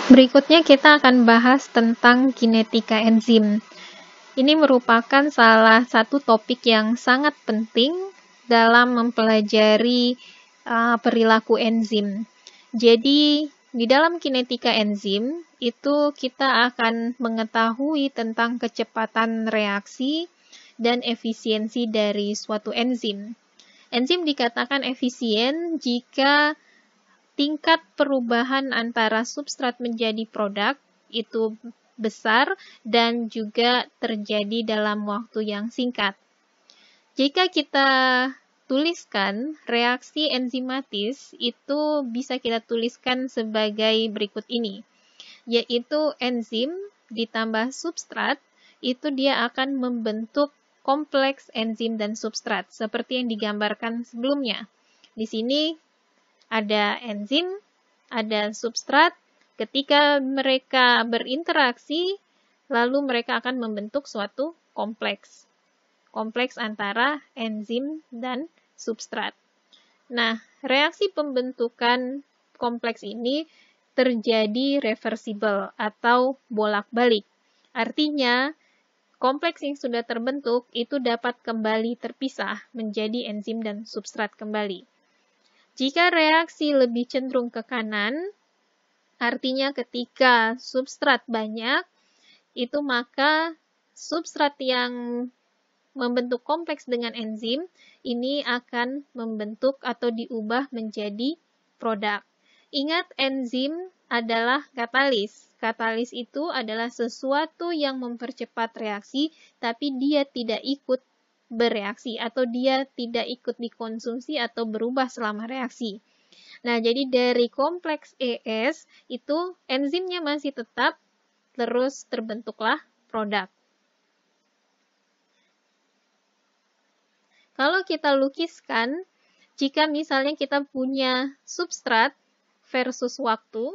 Berikutnya kita akan bahas tentang kinetika enzim. Ini merupakan salah satu topik yang sangat penting dalam mempelajari perilaku enzim. Jadi, di dalam kinetika enzim, itu kita akan mengetahui tentang kecepatan reaksi dan efisiensi dari suatu enzim. Enzim dikatakan efisien jika tingkat perubahan antara substrat menjadi produk itu besar dan juga terjadi dalam waktu yang singkat. Jika kita tuliskan reaksi enzimatis, itu bisa kita tuliskan sebagai berikut ini, yaitu enzim ditambah substrat, itu dia akan membentuk kompleks enzim dan substrat, seperti yang digambarkan sebelumnya. Di sini ada enzim, ada substrat, ketika mereka berinteraksi, lalu mereka akan membentuk suatu kompleks. Kompleks antara enzim dan substrat. Nah, reaksi pembentukan kompleks ini terjadi reversible atau bolak-balik. Artinya, kompleks yang sudah terbentuk itu dapat kembali terpisah menjadi enzim dan substrat kembali. Jika reaksi lebih cenderung ke kanan, artinya ketika substrat banyak, itu maka substrat yang membentuk kompleks dengan enzim, ini akan membentuk atau diubah menjadi produk. Ingat, enzim adalah katalis. Katalis itu adalah sesuatu yang mempercepat reaksi, tapi dia tidak ikut bereaksi atau dia tidak ikut dikonsumsi atau berubah selama reaksi. Nah, jadi dari kompleks ES itu enzimnya masih tetap, terus terbentuklah produk. Kalau kita lukiskan, jika misalnya kita punya substrat versus waktu,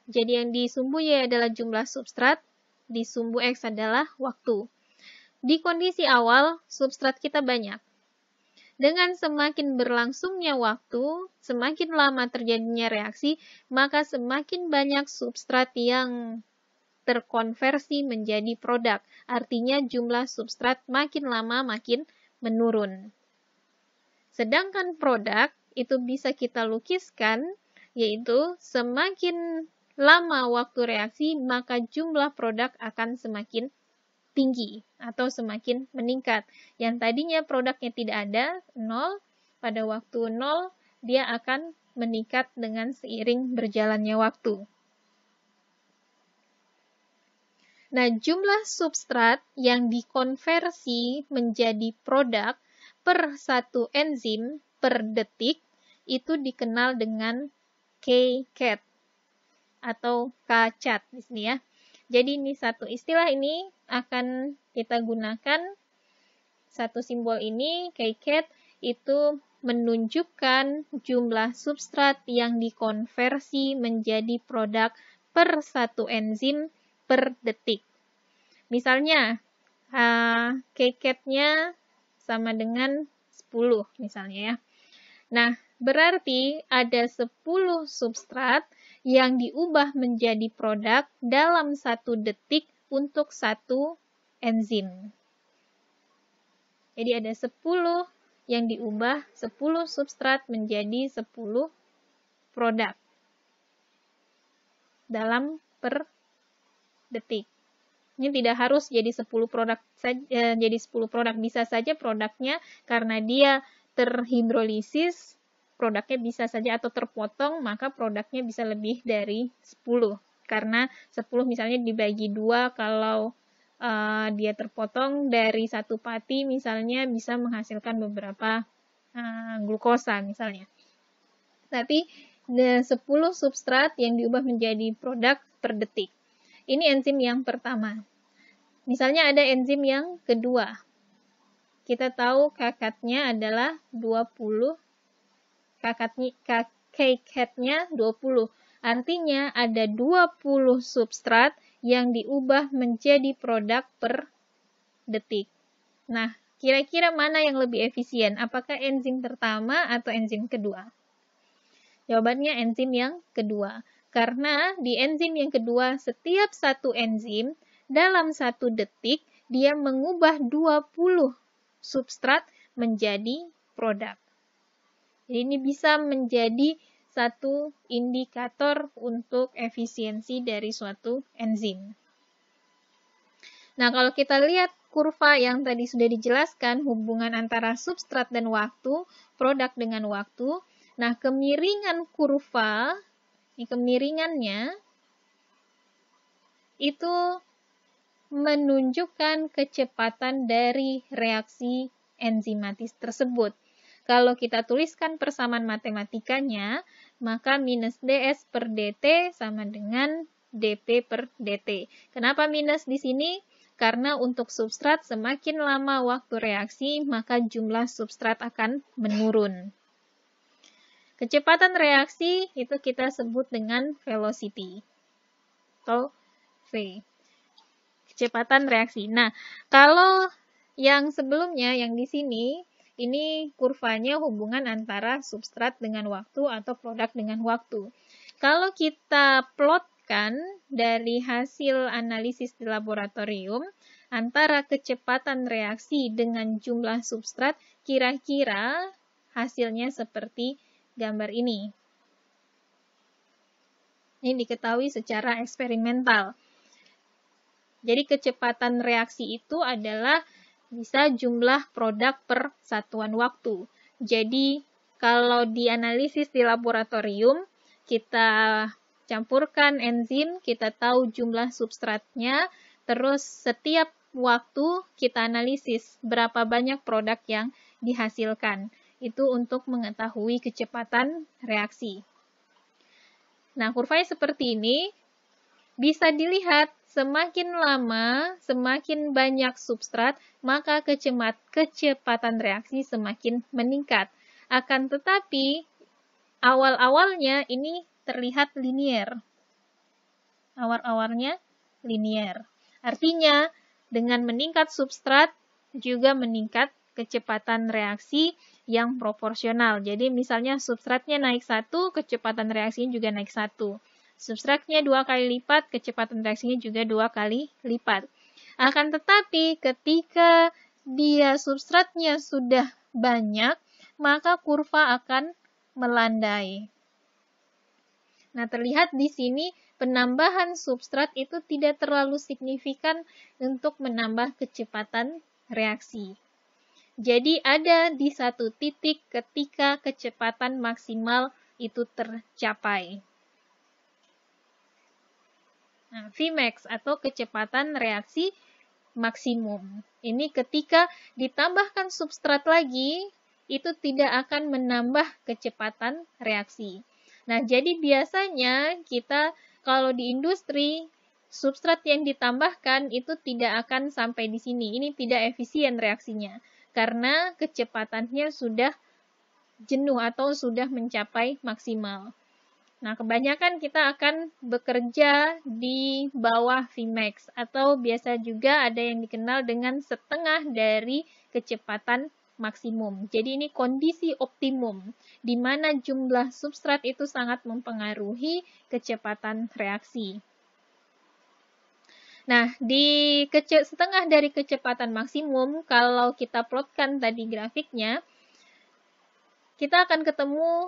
jadi yang di sumbu Y adalah jumlah substrat, di sumbu X adalah waktu. Di kondisi awal, substrat kita banyak. Dengan semakin berlangsungnya waktu, semakin lama terjadinya reaksi, maka semakin banyak substrat yang terkonversi menjadi produk. Artinya jumlah substrat makin lama makin menurun. Sedangkan produk itu bisa kita lukiskan, yaitu semakin lama waktu reaksi, maka jumlah produk akan semakin tinggi atau semakin meningkat. Yang tadinya produknya tidak ada, 0, pada waktu 0 dia akan meningkat dengan seiring berjalannya waktu. Nah, jumlah substrat yang dikonversi menjadi produk per satu enzim per detik itu dikenal dengan kcat atau kcat di sini ya. Jadi ini satu istilah ini akan kita gunakan, satu simbol ini, kcat, itu menunjukkan jumlah substrat yang dikonversi menjadi produk per satu enzim per detik. Misalnya, kcat-nya sama dengan 10 misalnya ya. Nah, berarti ada 10 substrat yang diubah menjadi produk dalam 1 detik untuk satu enzim. Jadi ada 10 yang diubah, 10 substrat menjadi 10 produk dalam per detik. Ini tidak harus jadi 10 produk saja, jadi 10 produk, bisa saja produknya karena dia terhidrolisis, produknya bisa saja, atau terpotong, maka produknya bisa lebih dari 10. Karena 10 misalnya dibagi 2, kalau dia terpotong dari satu pati misalnya bisa menghasilkan beberapa glukosa misalnya. Tapi 10 substrat yang diubah menjadi produk per detik. Ini enzim yang pertama. Misalnya ada enzim yang kedua. Kita tahu kcat-nya adalah 20, kcat-nya 20. Artinya ada 20 substrat yang diubah menjadi produk per detik. Nah, kira-kira mana yang lebih efisien? Apakah enzim pertama atau enzim kedua? Jawabannya enzim yang kedua. Karena di enzim yang kedua, setiap satu enzim dalam 1 detik, dia mengubah 20 substrat menjadi produk. Jadi ini bisa menjadi satu indikator untuk efisiensi dari suatu enzim. Nah, kalau kita lihat kurva yang tadi sudah dijelaskan, hubungan antara substrat dan waktu, produk dengan waktu. Nah, kemiringan kurva, ini kemiringannya, itu menunjukkan kecepatan dari reaksi enzimatis tersebut. Kalau kita tuliskan persamaan matematikanya, maka minus ds per dt sama dengan dp per dt. Kenapa minus di sini? Karena untuk substrat semakin lama waktu reaksi, maka jumlah substrat akan menurun. Kecepatan reaksi itu kita sebut dengan velocity atau V. Kecepatan reaksi. Nah, kalau yang sebelumnya, yang di sini, ini kurvanya hubungan antara substrat dengan waktu atau produk dengan waktu. Kalau kita plotkan dari hasil analisis di laboratorium, antara kecepatan reaksi dengan jumlah substrat, kira-kira hasilnya seperti gambar ini. Ini diketahui secara eksperimental. Jadi kecepatan reaksi itu adalah bisa jumlah produk per satuan waktu. Jadi kalau dianalisis di laboratorium, kita campurkan enzim, kita tahu jumlah substratnya, terus setiap waktu kita analisis berapa banyak produk yang dihasilkan. Itu untuk mengetahui kecepatan reaksi. Nah, kurvanya seperti ini. Bisa dilihat semakin lama, semakin banyak substrat, maka kecepatan reaksi semakin meningkat. Akan tetapi, awal-awalnya ini terlihat linier. Awal-awalnya linier. Artinya, dengan meningkat substrat, juga meningkat kecepatan reaksi yang proporsional. Jadi, misalnya substratnya naik 1, kecepatan reaksinya juga naik 1. Substratnya 2 kali lipat, kecepatan reaksinya juga 2 kali lipat. Akan tetapi ketika dia substratnya sudah banyak, maka kurva akan melandai. Nah, terlihat di sini penambahan substrat itu tidak terlalu signifikan untuk menambah kecepatan reaksi. Jadi ada di satu titik ketika kecepatan maksimal itu tercapai. Nah, Vmax atau kecepatan reaksi maksimum. Ini ketika ditambahkan substrat lagi, itu tidak akan menambah kecepatan reaksi. Nah, jadi biasanya kita kalau di industri, substrat yang ditambahkan itu tidak akan sampai di sini. Ini tidak efisien reaksinya, karena kecepatannya sudah jenuh atau sudah mencapai maksimal. Nah, kebanyakan kita akan bekerja di bawah Vmax atau biasa juga ada yang dikenal dengan setengah dari kecepatan maksimum. Jadi ini kondisi optimum, di mana jumlah substrat itu sangat mempengaruhi kecepatan reaksi. Nah, di setengah dari kecepatan maksimum, kalau kita plotkan tadi grafiknya, kita akan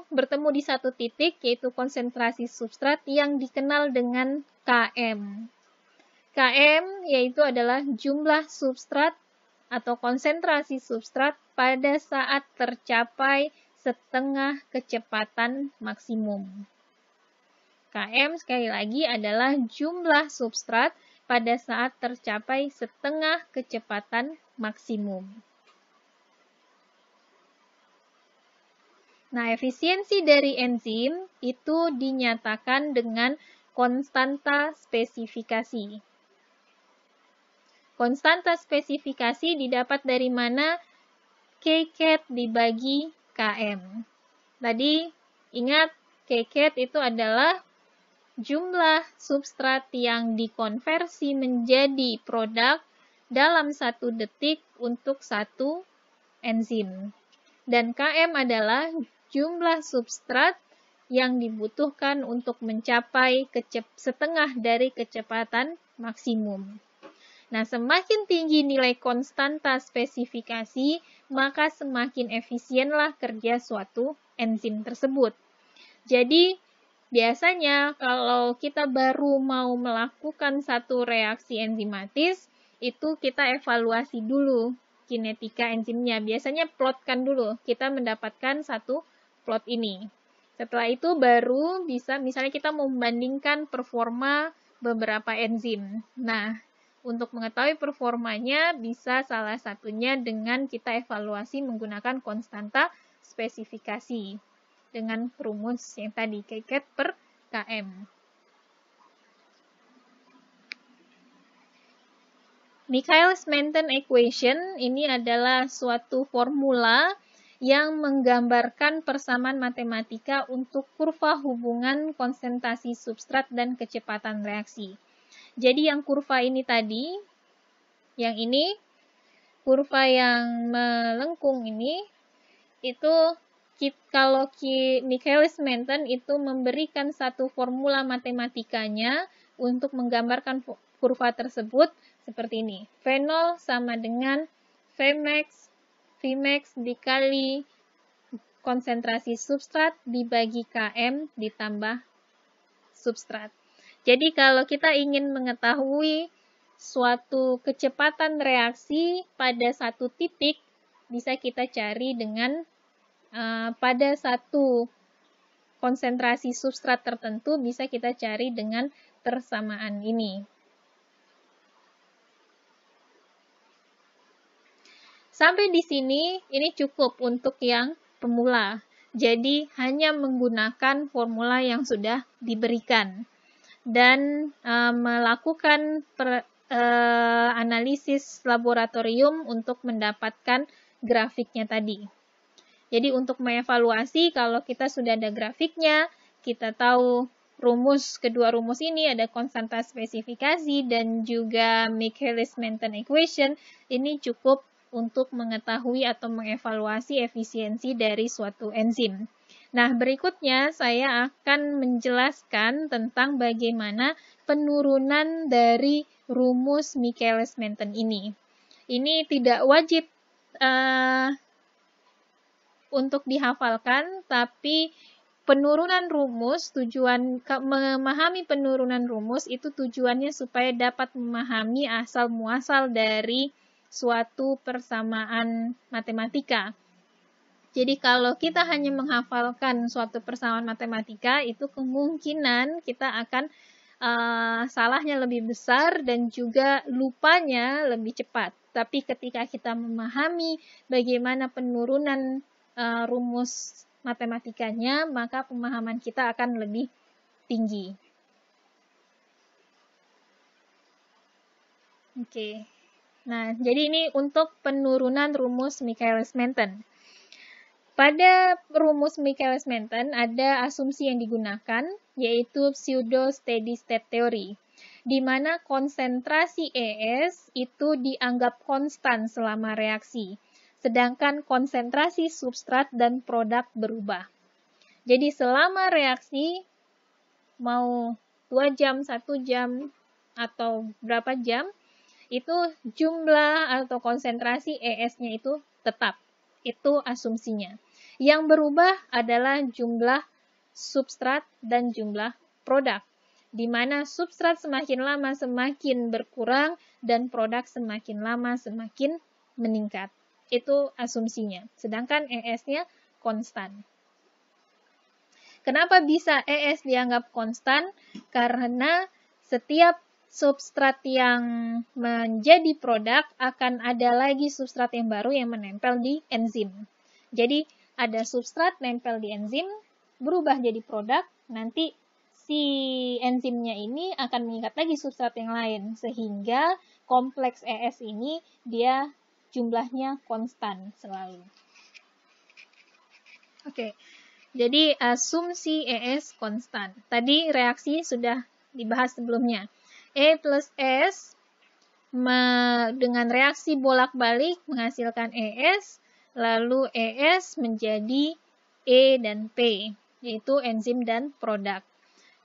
bertemu di satu titik, yaitu konsentrasi substrat yang dikenal dengan Km. Km yaitu adalah jumlah substrat atau konsentrasi substrat pada saat tercapai setengah kecepatan maksimum. Km sekali lagi adalah jumlah substrat pada saat tercapai setengah kecepatan maksimum. Nah, efisiensi dari enzim itu dinyatakan dengan konstanta spesifikasi. Konstanta spesifikasi didapat dari mana? Kcat dibagi Km. Tadi ingat, Kcat itu adalah jumlah substrat yang dikonversi menjadi produk dalam 1 detik untuk satu enzim. Dan Km adalah jumlah substrat yang dibutuhkan untuk mencapai setengah dari kecepatan maksimum. Nah, semakin tinggi nilai konstanta spesifikasi, maka semakin efisienlah kerja suatu enzim tersebut. Jadi, biasanya kalau kita baru mau melakukan satu reaksi enzimatis, itu kita evaluasi dulu kinetika enzimnya. Biasanya plotkan dulu, kita mendapatkan satu plot ini. Setelah itu baru bisa, misalnya kita membandingkan performa beberapa enzim. Nah, untuk mengetahui performanya bisa salah satunya dengan kita evaluasi menggunakan konstanta spesifikasi dengan rumus yang tadi, keket per km. Michaelis-Menten equation ini adalah suatu formula yang menggambarkan persamaan matematika untuk kurva hubungan konsentrasi substrat dan kecepatan reaksi. Jadi yang kurva ini tadi, yang ini, kurva yang melengkung ini, itu kalau Michaelis-Menten itu memberikan satu formula matematikanya untuk menggambarkan kurva tersebut seperti ini. V0 sama dengan Vmax dikali konsentrasi substrat dibagi Km ditambah substrat. Jadi kalau kita ingin mengetahui suatu kecepatan reaksi pada satu titik, bisa kita cari dengan pada satu konsentrasi substrat tertentu, bisa kita cari dengan persamaan ini. Sampai di sini, ini cukup untuk yang pemula. Jadi, hanya menggunakan formula yang sudah diberikan. Dan melakukan analisis laboratorium untuk mendapatkan grafiknya tadi. Jadi, untuk mengevaluasi, kalau kita sudah ada grafiknya, kita tahu kedua rumus ini ada konstanta spesifikasi dan juga Michaelis-Menten equation, ini cukup untuk mengetahui atau mengevaluasi efisiensi dari suatu enzim. Nah, berikutnya saya akan menjelaskan tentang bagaimana penurunan dari rumus Michaelis-Menten ini. Ini tidak wajib untuk dihafalkan, tapi penurunan rumus, memahami penurunan rumus itu tujuannya supaya dapat memahami asal-muasal dari suatu persamaan matematika. Jadi kalau kita hanya menghafalkan suatu persamaan matematika, itu kemungkinan kita akan salahnya lebih besar dan juga lupanya lebih cepat. Tapi ketika kita memahami bagaimana penurunan rumus matematikanya, maka pemahaman kita akan lebih tinggi. Oke. Nah, jadi ini untuk penurunan rumus Michaelis-Menten. Pada rumus Michaelis-Menten ada asumsi yang digunakan, yaitu pseudo-steady state theory, di mana konsentrasi ES itu dianggap konstan selama reaksi, sedangkan konsentrasi substrat dan produk berubah. Jadi selama reaksi, mau 2 jam, 1 jam, atau berapa jam, itu jumlah atau konsentrasi ES-nya itu tetap. Itu asumsinya. Yang berubah adalah jumlah substrat dan jumlah produk, di mana substrat semakin lama semakin berkurang dan produk semakin lama semakin meningkat. Itu asumsinya. Sedangkan ES-nya konstan. Kenapa bisa ES dianggap konstan? Karena setiap substrat yang menjadi produk akan ada lagi substrat yang baru yang menempel di enzim. Jadi ada substrat nempel di enzim, berubah jadi produk, nanti si enzimnya ini akan mengikat lagi substrat yang lain, sehingga kompleks ES ini dia jumlahnya konstan selalu. Oke, jadi asumsi ES konstan. Tadi reaksi sudah dibahas sebelumnya. E plus S dengan reaksi bolak-balik menghasilkan ES, lalu ES menjadi E dan P. yaitu enzim dan produk.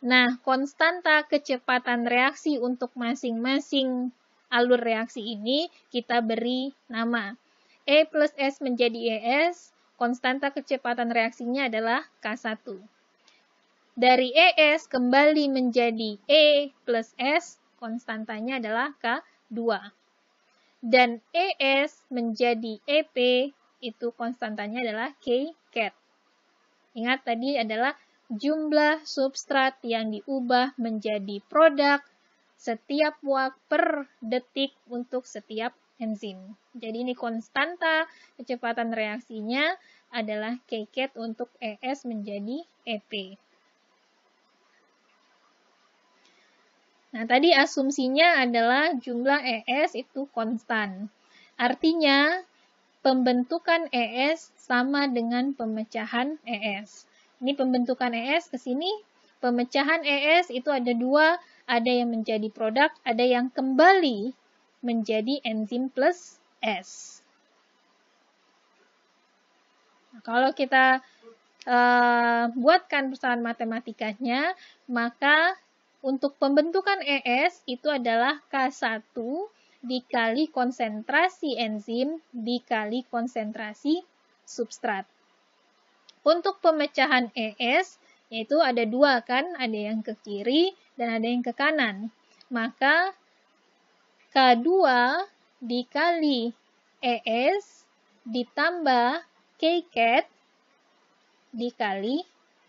Nah, konstanta kecepatan reaksi untuk masing-masing alur reaksi ini kita beri nama. E plus S menjadi ES, konstanta kecepatan reaksinya adalah K1. Dari ES kembali menjadi E plus S, konstantanya adalah K2. Dan ES menjadi EP, itu konstantanya adalah K-cat. Ingat tadi adalah jumlah substrat yang diubah menjadi produk setiap waktu per detik untuk setiap enzim. Jadi ini konstanta kecepatan reaksinya adalah K-cat untuk ES menjadi EP. Nah, tadi asumsinya adalah jumlah ES itu konstan. Artinya, pembentukan ES sama dengan pemecahan ES. Ini pembentukan ES ke sini. Pemecahan ES itu ada dua, ada yang menjadi produk, ada yang kembali menjadi enzim plus S. Nah, kalau kita buatkan persamaan matematikanya, maka untuk pembentukan ES itu adalah K1 dikali konsentrasi enzim dikali konsentrasi substrat. Untuk pemecahan ES, yaitu ada dua kan, ada yang ke kiri dan ada yang ke kanan. Maka K2 dikali ES ditambah K-cat dikali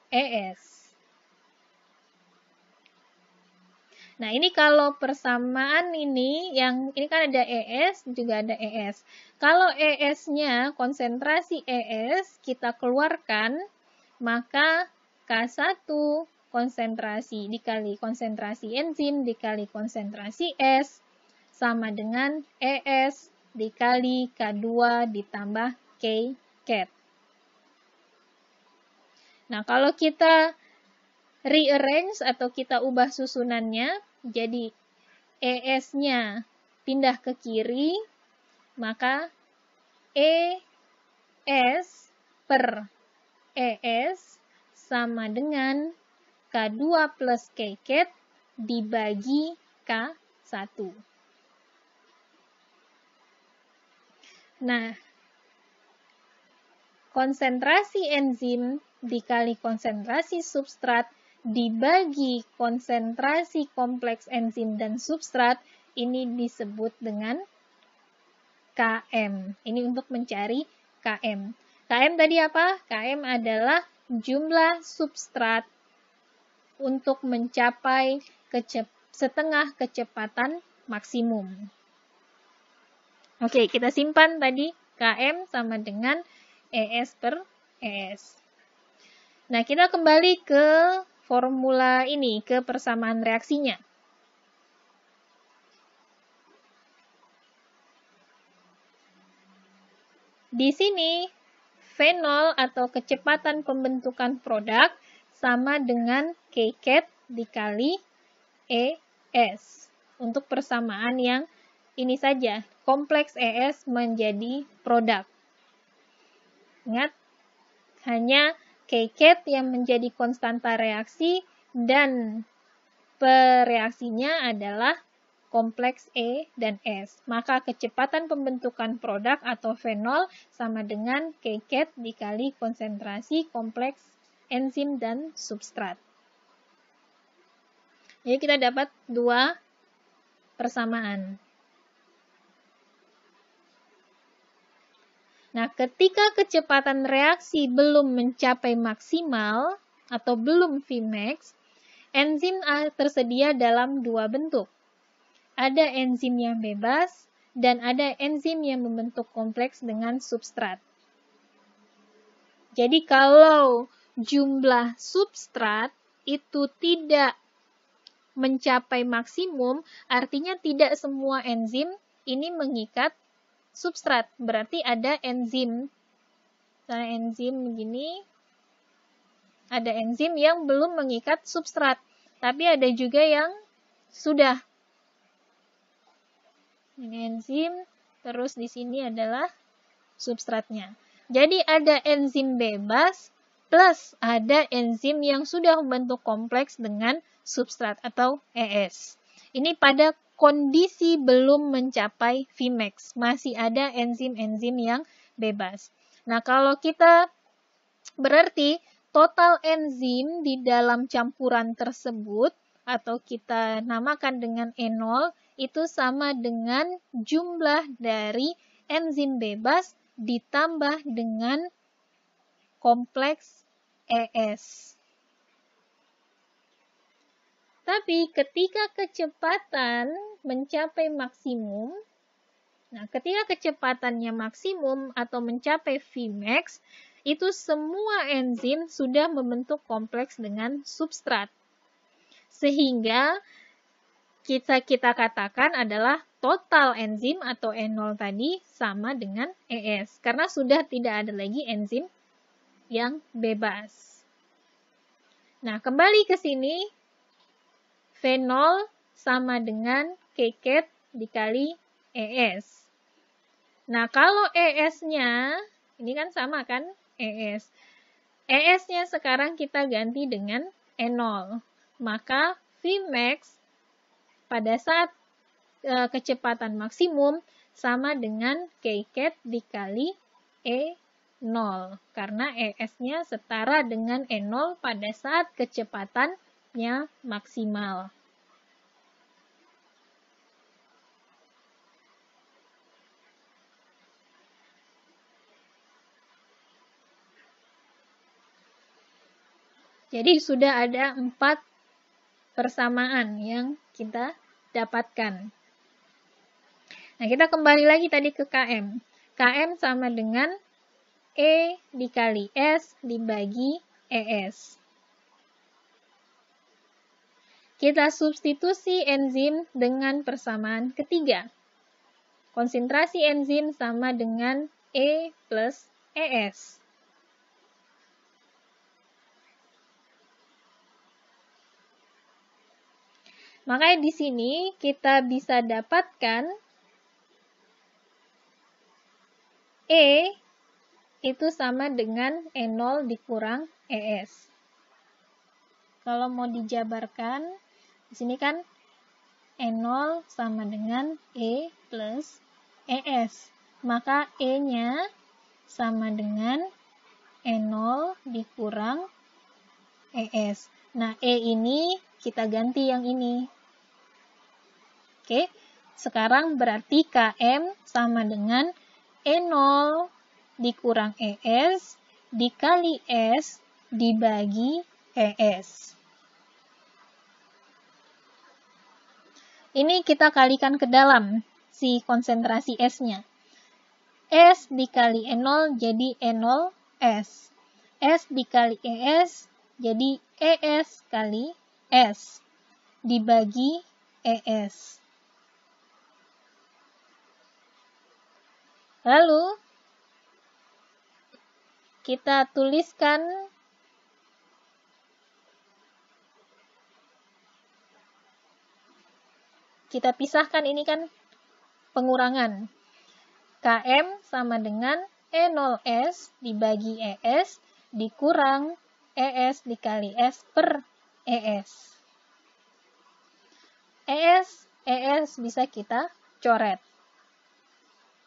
ES. Nah, ini kalau persamaan ini kan ada ES, juga ada ES. Kalau ES-nya, konsentrasi ES kita keluarkan, maka K1 konsentrasi dikali konsentrasi enzim dikali konsentrasi S sama dengan ES dikali K2 ditambah K-cat. Nah, kalau kita rearrange atau kita ubah susunannya, jadi ES-nya pindah ke kiri, maka ES per ES sama dengan K2 plus K-cat dibagi K1. Nah, konsentrasi enzim dikali konsentrasi substrat dibagi konsentrasi kompleks enzim dan substrat, ini disebut dengan KM. Ini untuk mencari KM. KM tadi apa? KM adalah jumlah substrat untuk mencapai setengah kecepatan maksimum. Oke, kita simpan tadi KM sama dengan ES per ES. Nah, kita kembali ke formula ini, ke persamaan reaksinya. Di sini, fenol atau kecepatan pembentukan produk sama dengan K-cat dikali ES. Untuk persamaan yang ini saja, kompleks ES menjadi produk. Ingat, hanya K-cat yang menjadi konstanta reaksi dan pereaksinya adalah kompleks E dan S. Maka kecepatan pembentukan produk atau fenol sama dengan K-cat dikali konsentrasi kompleks enzim dan substrat. Jadi kita dapat dua persamaan. Nah, ketika kecepatan reaksi belum mencapai maksimal atau belum Vmax, enzim tersedia dalam dua bentuk. Ada enzim yang bebas dan ada enzim yang membentuk kompleks dengan substrat. Jadi kalau jumlah substrat itu tidak mencapai maksimum, artinya tidak semua enzim ini mengikat substrat. Berarti ada enzim. Misalnya enzim begini, ada enzim yang belum mengikat substrat, tapi ada juga yang sudah. Ini enzim, terus di sini adalah substratnya. Jadi ada enzim bebas plus ada enzim yang sudah membentuk kompleks dengan substrat atau ES. Ini pada kondisi belum mencapai Vmax, masih ada enzim-enzim yang bebas. Nah, kalau kita berarti total enzim di dalam campuran tersebut atau kita namakan dengan E0 itu sama dengan jumlah dari enzim bebas ditambah dengan kompleks ES. Tapi ketika kecepatan mencapai maksimum, nah ketika kecepatannya maksimum atau mencapai Vmax, itu semua enzim sudah membentuk kompleks dengan substrat. Sehingga kita katakan adalah total enzim atau E0 tadi sama dengan ES. Karena sudah tidak ada lagi enzim yang bebas. Nah, kembali ke sini, V0 sama dengan KCAT dikali ES. Nah, kalau ES-nya, ini kan sama kan? ES. ES-nya sekarang kita ganti dengan E0. Maka Vmax pada saat kecepatan maksimum sama dengan KCAT dikali E0. Karena ES-nya setara dengan E0 pada saat kecepatannya maksimal. Jadi sudah ada 4 persamaan yang kita dapatkan. Nah, kita kembali lagi tadi ke KM. KM sama dengan E dikali S dibagi ES. Kita substitusi enzim dengan persamaan ketiga. Konsentrasi enzim sama dengan E plus ES. Makanya di sini kita bisa dapatkan E itu sama dengan E0 dikurang ES. Kalau mau dijabarkan, di sini kan E0 sama dengan E plus ES. Maka E-nya sama dengan E0 dikurang ES. Nah, E ini kita ganti yang ini. Oke, sekarang berarti KM sama dengan E0 dikurang ES dikali S dibagi ES. Ini kita kalikan ke dalam si konsentrasi S-nya. S dikali E0 jadi E0S. S dikali ES jadi ES kali S dibagi ES. Lalu, kita tuliskan kita pisahkan ini kan pengurangan. KM sama dengan E0S dibagi ES dikurang ES dikali S per ES. ES bisa kita coret.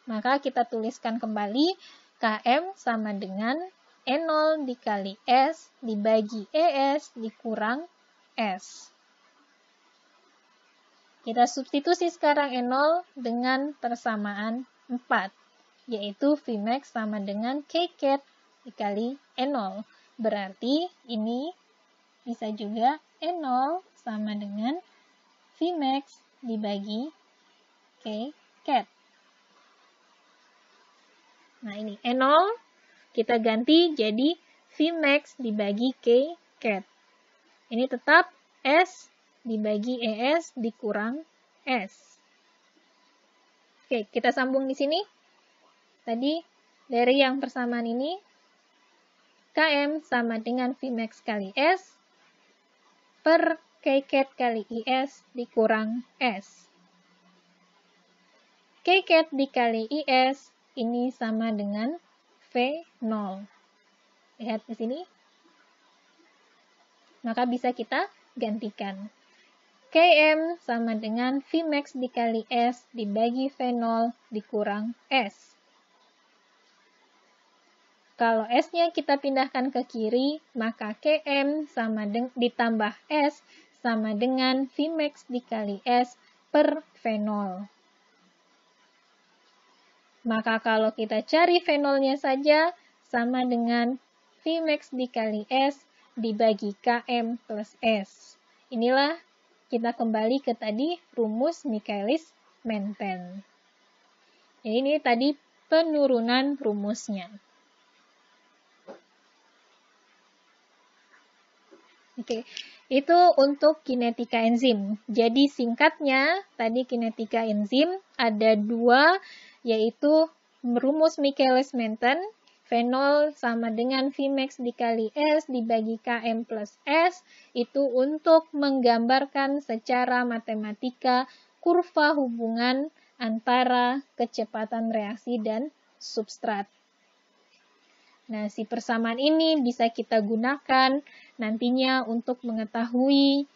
Maka kita tuliskan kembali KM sama dengan E0 dikali S dibagi ES dikurang S. Kita substitusi sekarang E0 dengan persamaan 4, yaitu Vmax sama dengan KCAT dikali E0. Berarti ini bisa juga E0 sama dengan Vmax dibagi KCAT. Nah, ini E0 kita ganti jadi Vmax dibagi KCAT. Ini tetap S dibagi ES dikurang S. Oke, kita sambung di sini. Tadi dari yang persamaan ini, KM sama dengan Vmax kali S per KCAT kali IS dikurang S. KCAT dikali IS ini sama dengan V0. Lihat di sini, Maka bisa kita gantikan. Km sama dengan Vmax dikali S dibagi V0 dikurang S. Kalau S-nya kita pindahkan ke kiri, maka Km ditambah S sama dengan Vmax dikali S per V0. Maka kalau kita cari V0-nya saja, sama dengan Vmax dikali S dibagi Km plus S. Inilah kita kembali ke tadi rumus Michaelis-Menten. Ini tadi penurunan rumusnya. Oke, itu untuk kinetika enzim. Jadi singkatnya, tadi kinetika enzim ada dua, yaitu rumus Michaelis-Menten, V0 sama dengan Vmax dikali S dibagi Km plus S, itu untuk menggambarkan secara matematika kurva hubungan antara kecepatan reaksi dan substrat. Nah, si persamaan ini bisa kita gunakan nantinya untuk mengetahui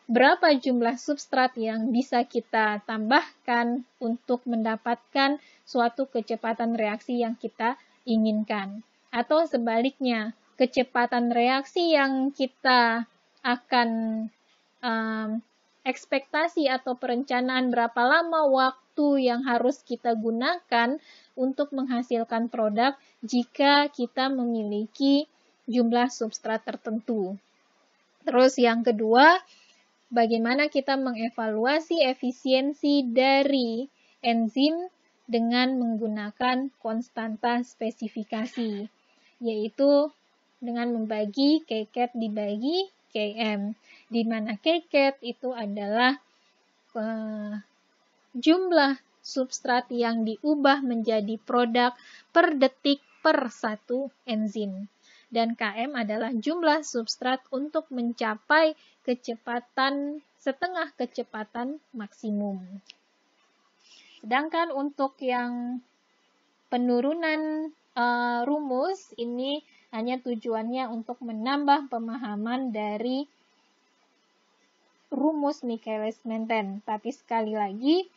berapa jumlah substrat yang bisa kita tambahkan untuk mendapatkan suatu kecepatan reaksi yang kita inginkan. Atau sebaliknya, kecepatan reaksi yang kita akan ekspektasi atau perencanaan berapa lama waktu yang harus kita gunakan untuk menghasilkan produk jika kita memiliki jumlah substrat tertentu. Terus yang kedua, bagaimana kita mengevaluasi efisiensi dari enzim dengan menggunakan konstanta spesifikasi, yaitu dengan membagi Kcat dibagi Km, di mana Kcat itu adalah jumlah substrat yang diubah menjadi produk per detik per satu enzim. Dan Km adalah jumlah substrat untuk mencapai setengah kecepatan maksimum. Sedangkan untuk yang penurunan rumus, ini hanya tujuannya untuk menambah pemahaman dari rumus Michaelis-Menten. Tapi sekali lagi,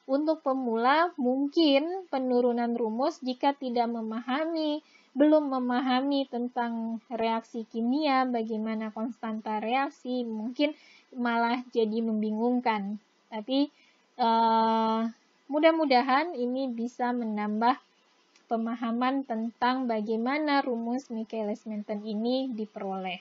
untuk pemula mungkin penurunan rumus jika belum memahami tentang reaksi kimia, bagaimana konstanta reaksi, mungkin malah jadi membingungkan. Tapi mudah-mudahan ini bisa menambah pemahaman tentang bagaimana rumus Michaelis-Menten ini diperoleh.